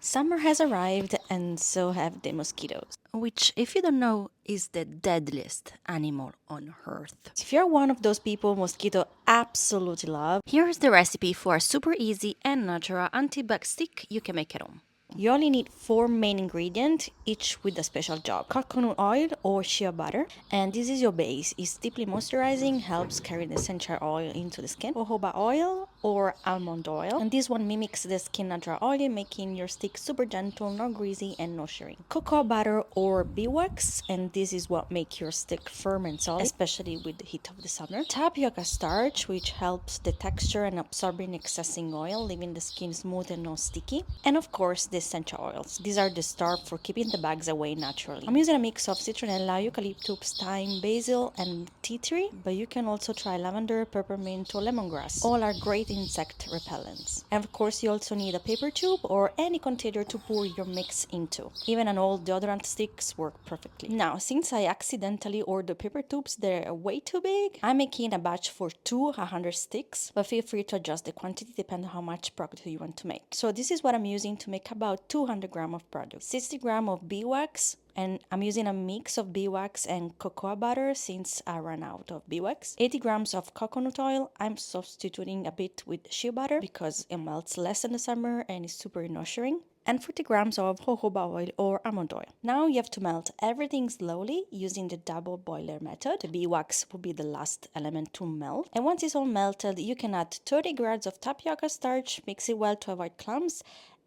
Summer has arrived and so have the mosquitoes, which, if you don't know, is the deadliest animal on earth. If you're one of those people mosquito absolutely love, here's the recipe for a super easy and natural anti-bug stick you can make at home. You only need 4 main ingredients, each with a special job. Coconut oil or shea butter, and this is your base. It's deeply moisturizing, helps carry the essential oil into the skin. Jojoba oil or almond oil, and this one mimics the skin natural oil, making your stick super gentle, not greasy, and not shearing. Cocoa butter or beeswax, and this is what makes your stick firm and solid, especially with the heat of the summer. Tapioca starch, which helps the texture and absorbing excessing oil, leaving the skin smooth and not sticky. And of course, the essential oils. These are the star for keeping the bugs away naturally. I'm using a mix of citronella, eucalyptus, thyme, basil, and tea tree, but you can also try lavender, peppermint, or lemongrass. All are great insect repellents. And of course, you also need a paper tube or any container to pour your mix into. Even an old deodorant sticks work perfectly. Now, since I accidentally ordered paper tubes, they're way too big, I'm making a batch for 100 sticks, but feel free to adjust the quantity depending on how much product you want to make. So this is what I'm using to make about 200 grams of product. 60 grams of beeswax, and I'm using a mix of beeswax and cocoa butter since I ran out of beeswax. 80 grams of coconut oil. I'm substituting a bit with shea butter because it melts less in the summer and is super nourishing. And 40 grams of jojoba oil or almond oil. Now you have to melt everything slowly using the double boiler method. The beeswax will be the last element to melt. And once it's all melted, you can add 30 grams of tapioca starch, mix it well to avoid clumps,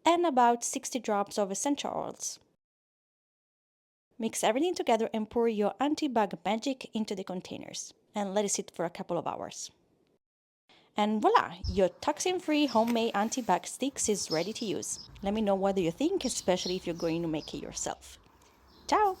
and about 60 drops of essential oils. Mix everything together and pour your anti-bug magic into the containers and let it sit for a couple of hours. And voila, your toxin-free homemade anti-bug sticks is ready to use. Let me know what you think, especially if you're going to make it yourself. Ciao!